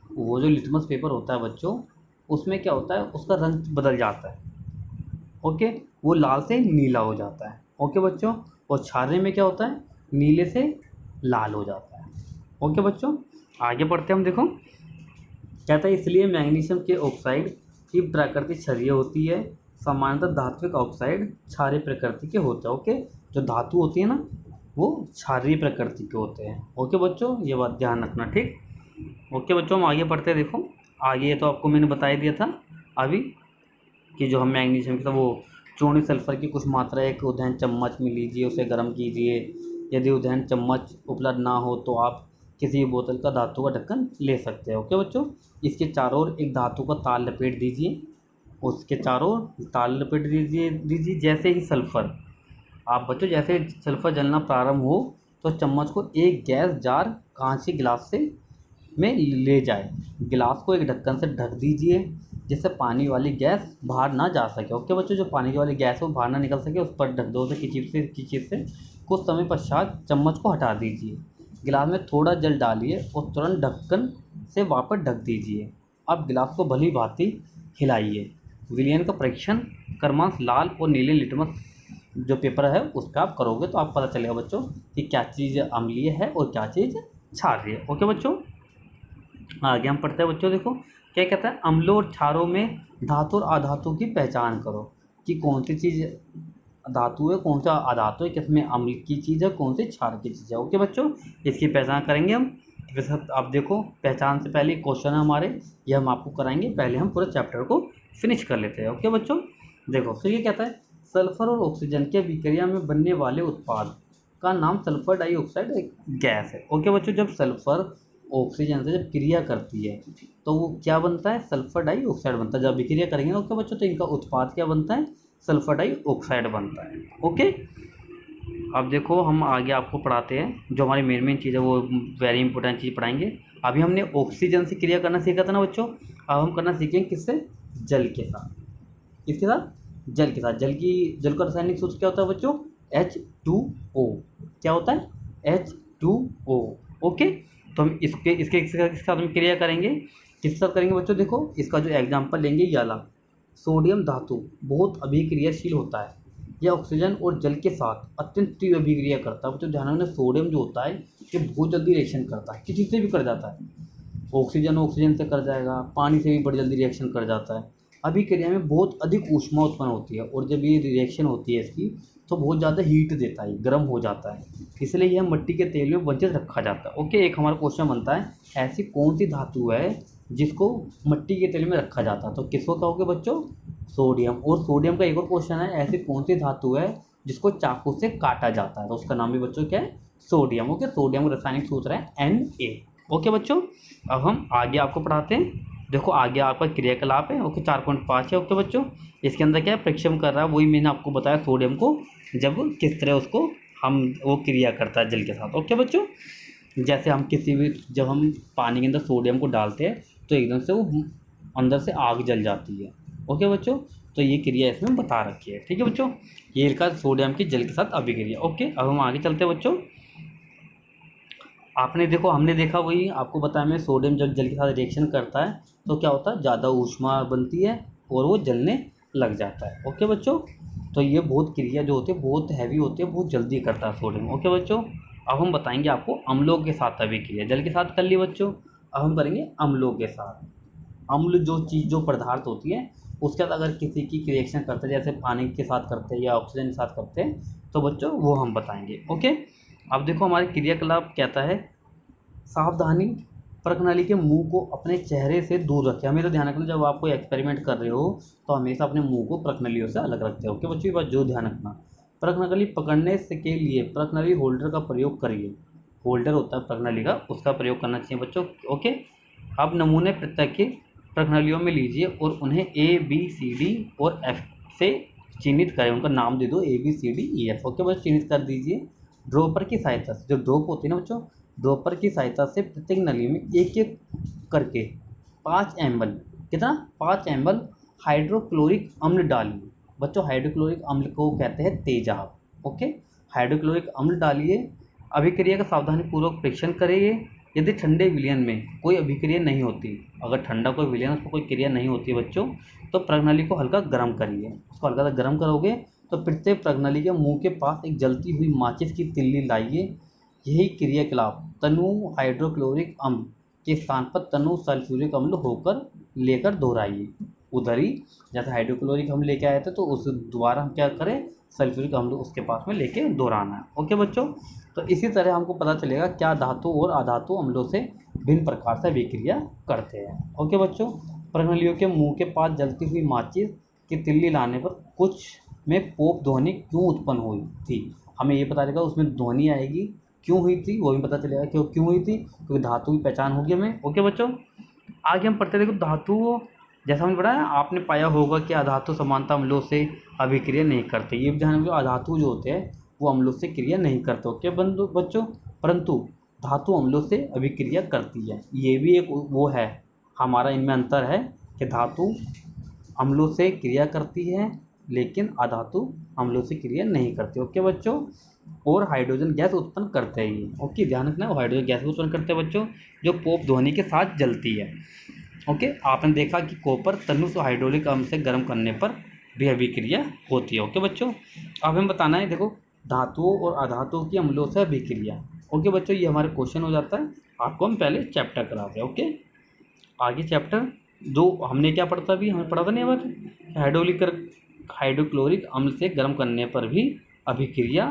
वो जो लिटमस पेपर होता है बच्चों, उसमें क्या होता है, उसका रंग बदल जाता है। ओके, वो लाल से नीला हो जाता है। ओके बच्चों। और क्षारीय में क्या होता है, नीले से लाल हो जाता है। ओके बच्चों, आगे बढ़ते हैं हम। देखो कहता है, इसलिए मैग्नीशियम के ऑक्साइड की प्रकृति क्षारीय होती है, सामान्यतः धात्विक ऑक्साइड क्षारीय प्रकृति के होते हैं। ओके, जो धातु होती है ना वो क्षारीय प्रकृति के होते हैं। ओके बच्चों, ये बात ध्यान रखना, ठीक। ओके बच्चों, हम आगे बढ़ते हैं। देखो आगे तो आपको मैंने बता ही दिया था अभी कि जो हम मैग्नीशियम का वो चूर्ण सल्फर की कुछ मात्रा एक उदहन चम्मच में लीजिए, उसे गर्म कीजिए। यदि उदहन चम्मच उपलब्ध ना हो तो आप किसी बोतल का धातु का ढक्कन ले सकते हैं। ओके बच्चों, इसके चारों ओर एक धातु का तार लपेट दीजिए, उसके चारों ओर तार लपेट दीजिए जैसे ही सल्फर, आप बच्चों जैसे सल्फर जलना प्रारंभ हो तो चम्मच को एक गैस जार कांच के गिलास से में ले जाए। गिलास को एक ढक्कन से ढक दीजिए जिससे पानी वाली गैस बाहर ना जा सके। ओके बच्चों, जो पानी की वाली गैस है वो बाहर ना निकल सके, उस पर ढक दो उसे किसी से। कुछ समय पश्चात चम्मच को हटा दीजिए, गिलास में थोड़ा जल डालिए और तुरंत ढक्कन से वापस ढक दीजिए। अब गिलास को भली भांति हिलाइए। विलियन का परीक्षण क्रमांक लाल और नीले लिटमस जो पेपर है उस पर आप करोगे तो आपको पता चलेगा बच्चों कि क्या चीज़ अम्लीय है और क्या चीज़ क्षारीय है। ओके बच्चों, आगे हम पढ़ते हैं बच्चों। देखो क्या कहता है, अम्लों और क्षारों में धातु और अधातु की पहचान करो कि कौन सी चीज़ धातु है, कौन सा अधातु है, किसमें अम्ल की चीज़ है, कौन सी क्षार की चीज़ है। ओके बच्चों, इसकी पहचान करेंगे हम। वैसे आप देखो पहचान से पहले क्वेश्चन है हमारे, ये हम आपको कराएंगे, पहले हम पूरे चैप्टर को फिनिश कर लेते हैं। ओके बच्चों, देखो फिर ये कहता है, सल्फर और ऑक्सीजन के विक्रिया में बनने वाले उत्पाद का नाम सल्फर डाइऑक्साइड एक गैस है। ओके बच्चों, जब सल्फर ऑक्सीजन से जब क्रिया करती है तो वो क्या बनता है, सल्फर डाइऑक्साइड बनता है। जब विक्रिया करेंगे ओके बच्चों तो इनका उत्पाद क्या बनता है, सल्फर डाइऑक्साइड बनता है। ओके, अब देखो हम आगे आपको पढ़ाते हैं जो हमारी मेन चीज़ है, वो वेरी इंपॉर्टेंट चीज़ पढ़ाएंगे। अभी हमने ऑक्सीजन से क्रिया करना सीखा था ना बच्चों, अब हम करना सीखेंगे किससे, जल के साथ। किसके साथ, जल के साथ। जल का रासायनिक सूत्र क्या होता है बच्चों, H2O। क्या होता है, H2O। ओके, तो हम इसके साथ हम क्रिया करेंगे। किसके साथ करेंगे बच्चों, देखो इसका जो एग्जाम्पल लेंगे ये वाला, सोडियम धातु बहुत अभिक्रियाशील होता है, यह ऑक्सीजन और जल के साथ अत्यंत तीव्र अभिक्रिया करता है। बच्चों ध्यान रखना, सोडियम जो होता है ये बहुत जल्दी रिएक्शन करता है, किसी से भी कर जाता है। ऑक्सीजन से कर जाएगा, पानी से भी बड़ी जल्दी रिएक्शन कर जाता है। अभिक्रिया में बहुत अधिक ऊष्मा उत्पन्न होती है और जब ये रिएक्शन होती है इसकी तो बहुत ज़्यादा हीट देता है, गर्म हो जाता है, इसलिए यह मिट्टी के तेल में वंचित रखा जाता है। ओके, एक हमारा क्वेश्चन बनता है, ऐसी कौन सी धातु है जिसको मिट्टी के तेल में रखा जाता है, तो किसको कहोगे बच्चों, सोडियम। और सोडियम का एक और क्वेश्चन है, ऐसी कौन सी धातु है जिसको चाकू से काटा जाता है, तो उसका नाम भी बच्चों क्या है, सोडियम। ओके, सोडियम का रासायनिक सूत्र है Na। ओके बच्चों, अब हम आगे आपको पढ़ाते हैं। देखो आगे आपका क्रियाकलाप है। ओके, 4.5 है। ओके बच्चों, इसके अंदर क्या है, परीक्षण कर रहा है, वही मैंने आपको बताया सोडियम को जब किस तरह उसको वो क्रिया करता है जल के साथ। ओके बच्चों, जैसे हम जब हम पानी के अंदर सोडियम को डालते हैं तो एकदम से वो अंदर से आग जल जाती है। ओके बच्चों, तो ये क्रिया इसमें बता रखी है। ठीक है बच्चों, ये लिखा सोडियम की जल के साथ अभिक्रिया। ओके, अब हम आगे चलते हैं बच्चों। हमने देखा वही आपको बताया, मैं सोडियम जब जल के साथ रिएक्शन करता है तो क्या होता है, ज़्यादा ऊष्मा बनती है और वो जलने लग जाता है। ओके बच्चों, तो ये बहुत क्रिया जो होती है बहुत हैवी होती है, बहुत जल्दी करता है सोडियम। ओके बच्चों, अब हम बताएंगे आपको अम्लों के साथ अभिक्रिया। जल के साथ कर ली बच्चों, अब हम करेंगे अम्लों के साथ। अम्ल जो पदार्थ होती है उसके साथ अगर किसी की रिएक्शन करते हैं, जैसे पानी के साथ करते हैं या ऑक्सीजन के साथ करते हैं, तो बच्चों वो हम बताएंगे। ओके, अब देखो हमारे क्रियाकलाप कहता है सावधानी, प्रणाली के मुंह को अपने चेहरे से दूर रखें। हमेशा ध्यान रखना जब आप कोई एक्सपेरिमेंट कर रहे हो तो हमेशा अपने मुंह को प्रणालियों से अलग रखते हो। ओके बच्चों, ये बात जो ध्यान रखना। प्रणाली पकड़ने से के लिए प्रणाली होल्डर का प्रयोग करिए। होल्डर होता है प्रणाली का, उसका प्रयोग करना चाहिए बच्चों। ओके, अब नमूने प्रत्येक के प्रणालियों में लीजिए और उन्हें ABCD और F से चिन्हित करें। उनका नाम दे दो ABCDEF। ओके बच्चों, चिन्हित कर दीजिए। ड्रॉपर की सहायता से, जो ड्रॉप होती है ना बच्चों, ड्रॉपर की सहायता से प्रत्येक नली में एक एक करके 5 ml, कितना 5 ml हाइड्रोक्लोरिक अम्ल डालिए। बच्चों हाइड्रोक्लोरिक अम्ल को कहते हैं तेजाब। ओके, हाइड्रोक्लोरिक अम्ल डालिए। अभिक्रिया का सावधानीपूर्वक परीक्षण करिए। यदि ठंडे विलयन में कोई अभिक्रिया नहीं होती, अगर ठंडा कोई विलयन उसको कोई क्रिया नहीं होती बच्चों, तो प्रणाली को हल्का गर्म करिए। उसको हल्का सा गर्म करोगे तो प्रत्येक प्रणाली के मुंह के पास एक जलती हुई माचिस की तिल्ली लाइए। यही क्रियाकलाप तनु हाइड्रोक्लोरिक अम्ल के स्थान पर तनु सल्फ्यूरिक अम्ल होकर लेकर दोहराइए। उधर ही जैसे हाइड्रोक्लोरिक अम्ल लेके आए थे तो उस दोबारा हम क्या करें, सल्फ्यूरिक अम्ल उसके पास में लेके दोहराना है। ओके बच्चों, तो इसी तरह हमको पता चलेगा क्या धातु और अधातु अम्लों से भिन्न प्रकार से अभिक्रिया करते हैं। ओके बच्चों, प्रणालियों के मुंह के पास जलती हुई माचिस की तिल्ली लाने पर कुछ में पोप ध्वनि क्यों उत्पन्न हुई थी, हमें ये पता चलेगा। उसमें ध्वनि आएगी, क्यों हुई थी वो भी पता चलेगा, क्यों हुई थी, क्योंकि धातु की पहचान होगी हमें। ओके बच्चों, आगे हम पढ़ते देखो धातु, जैसा हमने पढ़ा है आपने पाया होगा कि अधातु समानता अम्लों से अभिक्रिया नहीं करते। ये भी ध्यान रखो, अधातु जो होते हैं वो अम्लों से क्रिया नहीं करते। ओके बच्चों, परंतु धातु अम्लों से अभिक्रिया करती है। ये भी एक वो है हमारा, इनमें अंतर है कि धातु अम्लों से क्रिया करती है लेकिन अधातु अम्लों से क्रिया नहीं करती। ओके बच्चों, और हाइड्रोजन गैस उत्पन्न करते हैं ये। ओके, ध्यान रखना, हाइड्रोजन गैस उत्पन्न करते हैं बच्चों, जो पोप ध्वनि के साथ जलती है। ओके, आपने देखा कि कॉपर तनु से हाइड्रोलिक अम्ल से गर्म करने पर भी अभिक्रिया होती है। ओके बच्चों, अब हमें बताना है देखो धातुओं और अधातुओं की अम्लों से अभिक्रिया। ओके बच्चों, ये हमारा क्वेश्चन हो जाता है। आपको हम पहले चैप्टर कराते हैं। ओके, आगे चैप्टर जो हमने क्या पढ़ा था, अभी हमें पढ़ा था नहीं अब, हाइड्रोक्लोरिक अम्ल से गर्म करने पर भी अभिक्रिया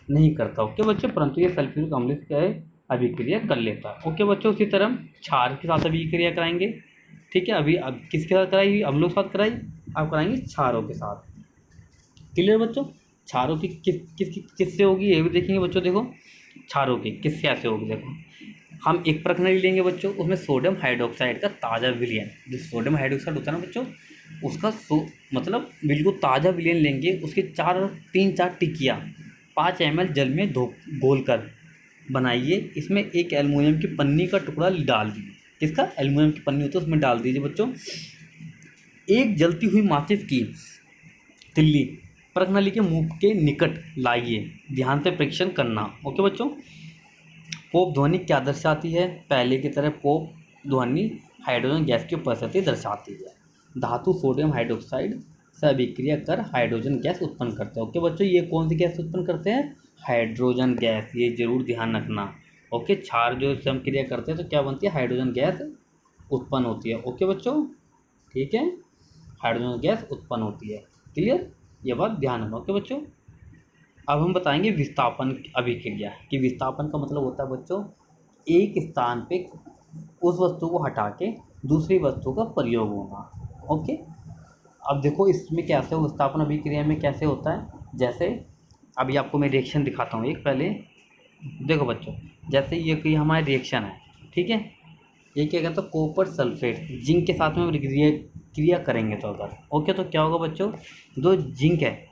नहीं करता। ओके बच्चों, परंतु ये सल्फ्यूरिक अम्ल से अभिक्रिया कर लेता है। ओके बच्चों, उसी तरह क्षार के साथ अभिक्रिया कराएंगे। ठीक है, अभी अब किसके साथ कराएगी, अम्लों के साथ कराई, अब कराएंगे क्षारों के साथ। क्लियर बच्चों, क्षारों की किससे होगी ये भी देखेंगे बच्चों। देखो क्षारों की किससे ऐसे होगी, देखो हम एक प्रणाली लेंगे बच्चों, उसमें सोडियम हाइड्रोक्साइड का ताज़ा विलयन, जो सोडियम हाइड्रोक्साइड होता है ना बच्चों, उसका मतलब बिल्कुल ताज़ा विलयन लेंगे। उसकी 3-4 टिकिया 5 ml जल में घोल कर बनाइए। इसमें एक एल्युमिनियम की पन्नी का टुकड़ा डाल दीजिए। किसका, एल्युमिनियम की पन्नी होती है, उसमें डाल दीजिए बच्चों। एक जलती हुई माचिस की तिल्ली प्रणाली के मुंह के निकट लाइए, ध्यान से परीक्षण करना। ओके बच्चों, पोप ध्वनि क्या दर्शाती है, पहले की तरह पोप ध्वनि हाइड्रोजन गैस की उपस्थिति दर्शाती है। धातु सोडियम हाइड्रोक्साइड से अभिक्रिया कर हाइड्रोजन गैस उत्पन्न करते हैं। ओके बच्चों, ये कौन सी गैस उत्पन्न करते हैं, हाइड्रोजन गैस, ये जरूर ध्यान रखना। ओके, क्षार जो इससे हम क्रिया करते हैं तो क्या बनती है, हाइड्रोजन गैस उत्पन्न होती है। ओके बच्चों, ठीक है, हाइड्रोजन गैस उत्पन्न होती है। क्लियर, ये बात ध्यान रखना। ओके बच्चों, अब हम बताएंगे विस्थापन अभिक्रिया कि विस्थापन का मतलब होता है बच्चों एक स्थान पे उस वस्तु को हटा के दूसरी वस्तु का प्रयोग होना। ओके, अब देखो इसमें कैसे विस्थापन अभिक्रिया में कैसे होता है, जैसे अभी आपको मैं रिएक्शन दिखाता हूँ एक। पहले देखो बच्चों, जैसे ये हमारा रिएक्शन है, ठीक है, ये क्या कहता है कॉपर सल्फेट जिंक के साथ में क्रिया करेंगे तो अगर, ओके, तो क्या होगा बच्चों, जो जिंक है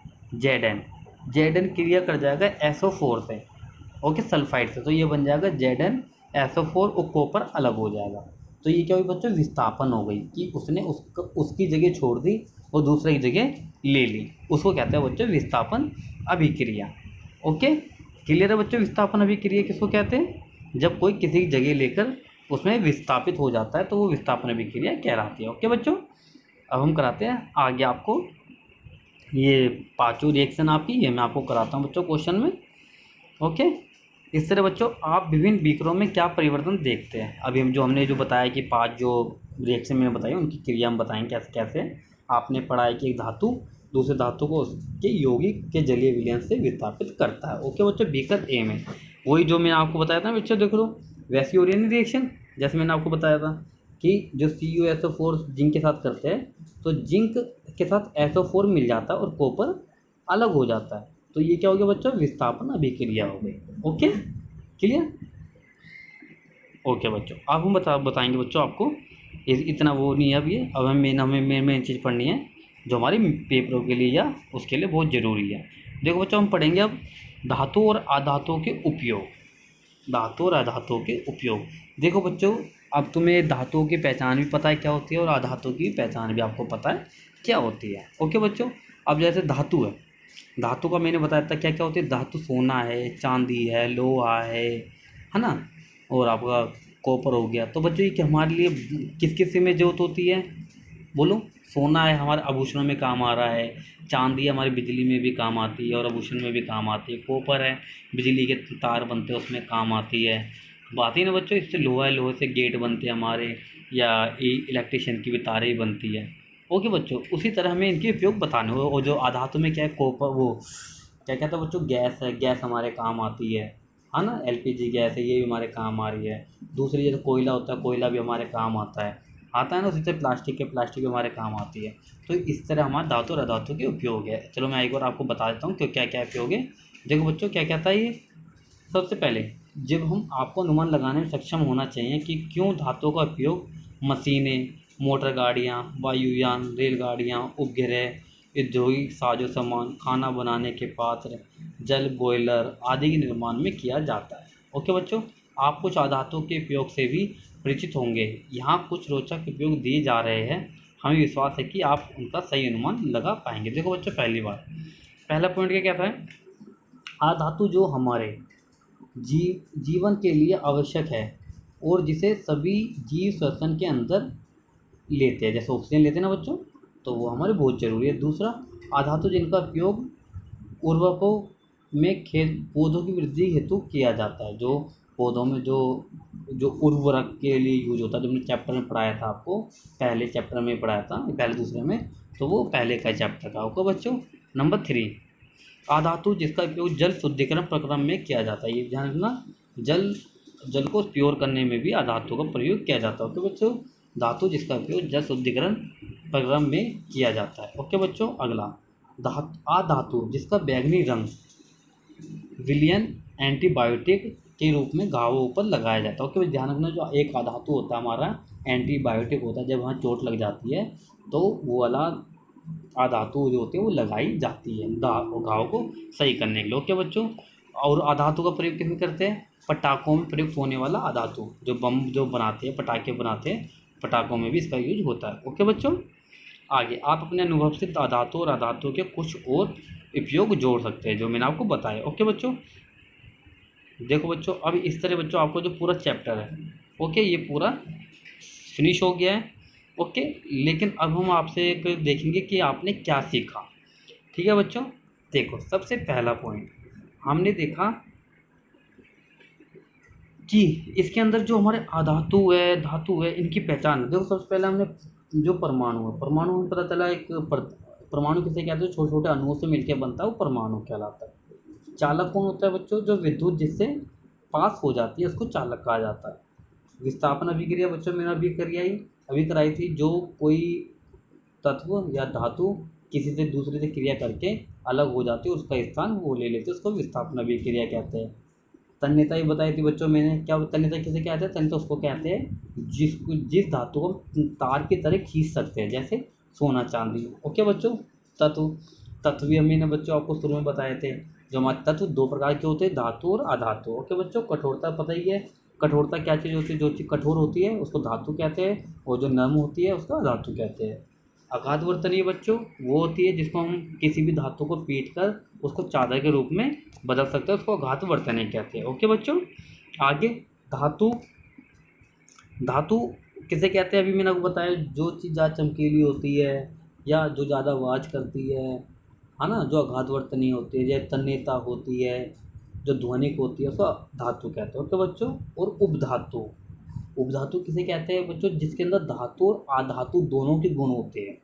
Zn क्रिया कर जाएगा SO4 से, ओके, सल्फाइड से, तो ये बन जाएगा ZnSO4 और कॉपर अलग हो जाएगा। तो ये क्या हुई बच्चों, विस्थापन हो गई कि उसने उसकी जगह छोड़ दी और दूसरे की जगह ले ली, उसको कहते हैं बच्चों विस्थापन अभिक्रिया। ओके, क्लियर है बच्चों, विस्थापन अभिक्रिया किसको कहते हैं, जब कोई किसी की जगह लेकर उसमें विस्थापित हो जाता है तो वो विस्थापन अभिक्रिया कहलाती है। ओके बच्चों, अब हम कराते हैं आगे आपको ये पांचों रिएक्शन आपकी, ये मैं आपको कराता हूँ बच्चों क्वेश्चन में। ओके, इस तरह बच्चों आप विभिन्न बीकरों में क्या परिवर्तन देखते हैं। अभी हमने जो बताया कि 5 जो रिएक्शन मैंने बताई उनकी क्रिया हम बताएंगे कैसे कैसे। आपने पढ़ा है कि एक धातु दूसरे धातु को उसके यौगिक के जलीय विलयन से विस्थापित करता है। ओके बच्चों, बीकर ए में वही जो मैंने आपको बताया था बच्चों, देख लो वैसी हो रही है ना रिएक्शन, जैसे मैंने आपको बताया था कि जो CuSO4 जिंक के साथ करते हैं तो जिंक के साथ SO4 मिल जाता है और कॉपर अलग हो जाता है, तो ये क्या हो गया बच्चों, विस्थापन अभिक्रिया हो गई। Okay, clear. ओके बच्चों, अब हम बताएंगे बच्चों आपको, इतना वो नहीं है अब ये, अब हमें मेन चीज़ पढ़नी है जो हमारी पेपरों के लिए या उसके लिए बहुत ज़रूरी है। देखो बच्चों, हम पढ़ेंगे अब धातु और अधातुओं के उपयोग। धातु और अधातुओं के उपयोग। देखो बच्चों, अब तुम्हें धातुओं की पहचान भी पता है क्या होती है और अधातुओं की पहचान भी आपको पता है क्या होती है। ओके बच्चों, अब जैसे धातु है, धातु का मैंने बताया था क्या क्या होती है। धातु सोना है, चांदी है, लोहा है ना, और आपका कॉपर हो गया। तो बच्चों ये हमारे लिए किस किस में जरूरत होती है, बोलो। सोना है हमारे आभूषणों में काम आ रहा है, चांदी हमारी बिजली में भी काम आती है और आभूषण में भी काम आती है, कॉपर है बिजली के तार बनते हैं उसमें काम आती है। बात ही ना बच्चों, इससे लोहा है, लोहे से गेट बनते हैं हमारे, या इलेक्ट्रिशियन की भी तारें ही बनती है। ओके बच्चों, उसी तरह हमें इनके उपयोग बताने हो। और जो आधातु में क्या है, कॉपर वो क्या कहता है बच्चों, गैस है, गैस हमारे काम आती है ना, LPG गैस है, ये भी हमारे काम आ रही है। दूसरी जैसे कोयला होता है, कोयला भी हमारे काम आता है ना। उसी से प्लास्टिक भी हमारे काम आती है। तो इस तरह हमारा धातु और अधातु के उपयोग है। चलो मैं एक बार आपको बता देता हूँ कि क्या क्या उपयोग है। देखो बच्चों, क्या कहता है ये, सबसे पहले जब हम आपको अनुमान लगाने में सक्षम होना चाहिए कि क्यों धातुओं का उपयोग मशीनें, मोटर गाड़ियाँ, वायुयान, रेलगाड़ियाँ, उपग्रह, औद्योगिक साजो सामान, खाना बनाने के पात्र, जल बॉयलर आदि के निर्माण में किया जाता है। ओके बच्चों, आप कुछ अधातुओं के उपयोग से भी परिचित होंगे। यहाँ कुछ रोचक उपयोग दिए जा रहे हैं, हमें विश्वास है कि आप उनका सही अनुमान लगा पाएंगे। देखो बच्चों, पहला पॉइंट क्या कहता है, अधातु जो हमारे जीवन के लिए आवश्यक है और जिसे सभी जीव श्वसन के अंदर लेते हैं, जैसे ऑक्सीजन लेते हैं ना बच्चों, तो वो हमारे बहुत ज़रूरी है। दूसरा, अधातु जिनका उपयोग उर्वरकों में खेत पौधों की वृद्धि हेतु किया जाता है, जो पौधों में जो जो उर्वरक के लिए यूज होता है, जो हमने चैप्टर में पढ़ाया था आपको, पहले चैप्टर में पढ़ाया था, पहले दूसरे में, तो वो पहले का चैप्टर का। ओके बच्चों, नंबर 3, अधातु जिसका उपयोग जल शुद्धिकरण प्रक्रम में किया जाता है। ये ध्यान रखना, जल जल को प्योर करने में भी अधातु का प्रयोग किया जाता है। ओके बच्चों, धातु जिसका उपयोग जल शुद्धिकरण प्रक्रम में किया जाता है। ओके बच्चों, अगला अधातु जिसका बैंगनी रंग विलियन एंटीबायोटिक के रूप में घावों पर लगाया जाता है। ओके, ध्यान रखना, जो एक अधातु होता है हमारा एंटीबायोटिक होता है, जब वहाँ चोट लग जाती है तो वो वाला अधातु जो होती है वो लगाई जाती है घाव को सही करने के लिए। ओके बच्चों, और अधातु का प्रयोग किसमें करते हैं, पटाखों में प्रयुक्त होने वाला अधातु, जो बम जो बनाते हैं, पटाखे बनाते हैं, पटाखों में भी इसका यूज होता है। ओके बच्चों, आगे आप अपने अनुभव से अधातु और अधातु के कुछ और उपयोग जोड़ सकते हैं जो मैंने आपको बताया। ओके बच्चों, देखो बच्चों, अब इस तरह बच्चों आपको जो पूरा चैप्टर है, ओके, ये पूरा फिनिश हो गया है। ओके, लेकिन अब हम आपसे एक देखेंगे कि आपने क्या सीखा। ठीक है बच्चों, देखो सबसे पहला पॉइंट हमने देखा कि इसके अंदर जो हमारे अधातु है, धातु है, इनकी पहचान। देखो सबसे पहले हमने जो परमाणु है, परमाणु में पता चला एक परमाणु किसे कहते हैं, छोटे छोटे अणुओं से मिलकर बनता है, वो परमाणु कहलाता है। चालक कौन होता है बच्चों, जो विद्युत जिससे पास हो जाती है उसको चालक कहा जाता है। विस्थापन अभिक्रिया बच्चों मैंने अभी कराई थी, जो कोई तत्व या धातु किसी से दूसरे से क्रिया करके अलग हो जाती है, उसका स्थान वो ले लेते हैं, उसको विस्थापन अभिक्रिया कहते हैं। तन्यता ही बताई थी बच्चों मैंने, क्या तन्यता किसे कहते हैं, तन्यता उसको कहते हैं जिस धातु को तार की तरह खींच सकते हैं, जैसे सोना चांदी। ओके बच्चों, तत्व भी हमने बच्चों आपको शुरू में बताए थे। जो हमारे तत्व दो प्रकार के होते हैं, धातु और अधातु। ओके बच्चों, कठोरता पता ही है, कठोरता क्या चीज़ होती है, जो चीज़ कठोर होती है उसको धातु कहते हैं, और जो नरम होती है उसको अधातु कहते हैं। अघात वर्तनीय बच्चों वो होती है जिसको हम किसी भी धातु को पीट कर उसको चादर के रूप में बदल सकते हैं, उसको अघात वर्तनीय कहते हैं। ओके बच्चों, आगे धातु धातु किसे कहते हैं, अभी मैंने आपको बताया, जो चीज़ ज़्यादा चमकीली होती है या जो ज़्यादा आवाज़ करती है ना, जो अघात वर्तनीय होती है, जैसे तन्यता होती है, जो ध्वनिक होती है, उसको धातु कहते हैं। ओके बच्चों, और उपधातु किसे कहते हैं बच्चों, जिसके अंदर धातु और अधातु दोनों के गुण होते हैं।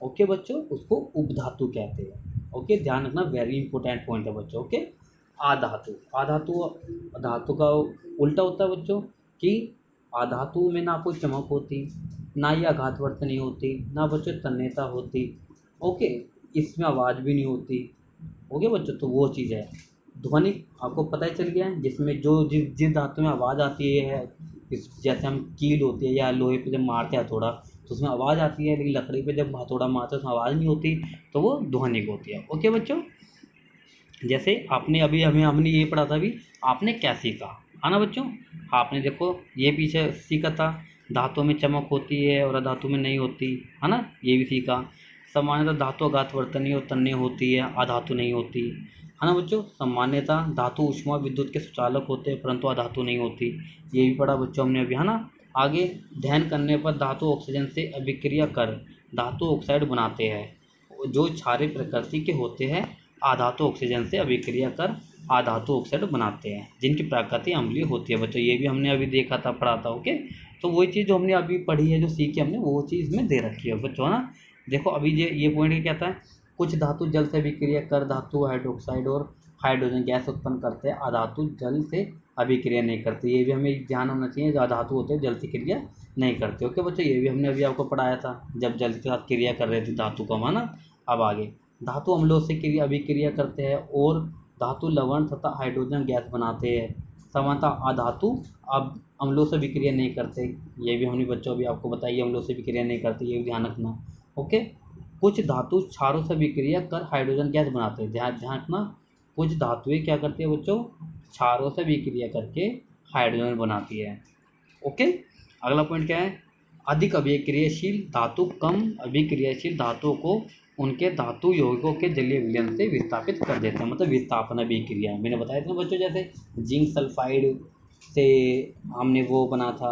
ओके बच्चों, उसको उपधातु कहते हैं। ओके, ध्यान रखना, वेरी इंपॉर्टेंट पॉइंट है बच्चों। ओके, आधातु। आधातु धातु का उल्टा होता है बच्चों कि आधातु में ना कोई चमक होती, ना ही आघातवर्तनी होती, ना बच्चों तन्यता होती। ओके, इसमें आवाज़ भी नहीं होती। ओके बच्चों, तो वो चीज़ है। ध्वनि आपको पता ही चल गया है, जिसमें जो जिस जिस धातु में आवाज़ आती है, जैसे हम कील होती है या लोहे पे जब मारते हैं हथौड़ा तो उसमें आवाज़ आती है, लेकिन लकड़ी पे जब हथौड़ा मारते हैं उसमें आवाज़ नहीं होती, तो वो ध्वनिक होती है। ओके बच्चों, जैसे आपने अभी हमें हमने ये पढ़ा था अभी, आपने क्या सीखा है ना बच्चों। आपने देखो ये पीछे सीखा था, धातु में चमक होती है और अधातु में नहीं होती, है ना, ये भी सीखा। सामान्यतः धातु अघातवर्तनीय और तन्य होती है, अधातु नहीं होती, है ना बच्चों। सामान्यतः धातु ऊष्मा विद्युत के सुचालक होते हैं परंतु अधातु नहीं होती, ये भी पढ़ा बच्चों हमने अभी, है ना। आगे, दहन करने पर धातु ऑक्सीजन से अभिक्रिया कर धातु ऑक्साइड बनाते हैं जो क्षारीय प्रकृति के होते हैं। आधातु ऑक्सीजन से अभिक्रिया कर आधातु ऑक्साइड बनाते हैं जिनकी प्रकृति अम्लीय होती है बच्चों, ये भी हमने अभी देखा था, पढ़ा था। ओके, तो वही चीज़ जो हमने अभी पढ़ी है, जो सीखी हमने, वो चीज़ में दे रखी है बच्चों, है ना। देखो अभी ये पॉइंट क्या कहता है, कुछ धातु जल से अभिक्रिया कर धातु हाइड्रोक्साइड और हाइड्रोजन गैस उत्पन्न करते हैं, अधातु जल से अभिक्रिया नहीं करती। ये भी हमें ध्यान होना चाहिए, जो अधातु होते हैं जल से क्रिया नहीं करते। ओके बच्चों, ये भी हमने अभी आपको पढ़ाया था जब जल के साथ क्रिया कर रहे थे धातु को, है ना। अब आगे, धातु अम्लों से क्रिया अभिक्रिया करते हैं और धातु लवण तथा हाइड्रोजन गैस बनाते हैं। सामान्यतः अधातु अब अम्लों से विक्रिया नहीं करते, ये भी हमने बच्चों अभी आपको बताइए, अम्लों से विक्रिया नहीं करते, ये भी ध्यान रखना। ओके, कुछ धातु क्षारों से विक्रिया कर हाइड्रोजन गैस बनाते हैं, ध्यान ध्यान रखना। कुछ धातुएं क्या करती है बच्चों, क्षारों से विक्रिया करके हाइड्रोजन बनाती है। ओके, अगला पॉइंट क्या है, अधिक अभिक्रियाशील धातु कम अभिक्रियाशील धातुओं को उनके धातु यौगिकों के जलीय विलयन से विस्थापित कर देते हैं, मतलब विस्थापन अभिक्रिया मैंने बताया था बच्चों। जैसे जिंक सल्फाइड से हमने वो बना था,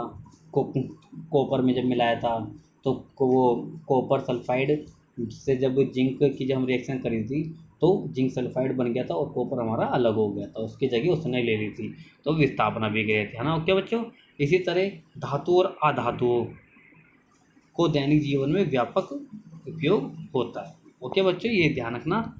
कॉपर में जब मिलाया था तो वो कॉपर सल्फाइड से जब जिंक की जब हम रिएक्शन करी थी तो जिंक सल्फाइड बन गया था और कॉपर हमारा अलग हो गया था, उसकी जगह उसने ले ली थी, तो विस्थापन अभिक्रिया थी, है ना। ओके बच्चों, इसी तरह धातु और अधातुओं को दैनिक जीवन में व्यापक उपयोग होता है। ओके बच्चों, ये ध्यान रखना,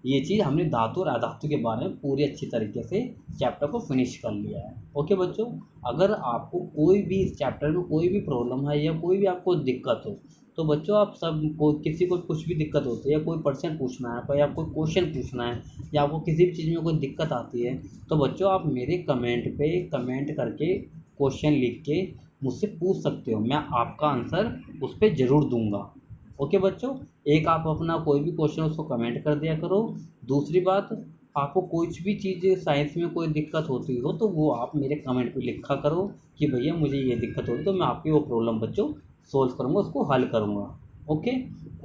ये चीज़ हमने धातु और अधातु के बारे में पूरी अच्छी तरीके से चैप्टर को फिनिश कर लिया है। ओके बच्चों, अगर आपको कोई भी इस चैप्टर में कोई भी प्रॉब्लम है या कोई भी आपको दिक्कत हो तो बच्चों आप सब को किसी को कुछ भी दिक्कत होती है या कोई पर्सन पूछना है या कोई क्वेश्चन पूछना है या आपको किसी भी चीज़ में कोई दिक्कत आती है तो बच्चों आप मेरे कमेंट पे कमेंट करके क्वेश्चन लिख के मुझसे पूछ सकते हो, मैं आपका आंसर उस पर ज़रूर दूंगा। ओके बच्चों, एक आप अपना कोई भी क्वेश्चन उसको कमेंट कर दिया करो। दूसरी बात, आपको कुछ भी चीज़ साइंस में कोई दिक्कत होती हो तो वो आप मेरे कमेंट पे लिखा करो कि भैया मुझे ये दिक्कत हो रही, तो मैं आपकी वो प्रॉब्लम बच्चों सोल्व करूँगा, उसको हल करूँगा। ओके,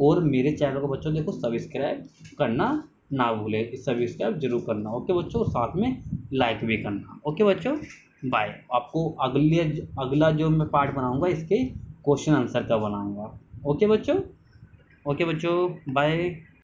और मेरे चैनल को बच्चों देखो सब्सक्राइब करना ना भूले, सब्सक्राइब जरूर करना। ओके बच्चों, साथ में लाइक भी करना। ओके बच्चों, बाय। आपको अगला जो मैं पार्ट बनाऊँगा इसके क्वेश्चन आंसर का बनाऊँगा। ओके बच्चों, बाय।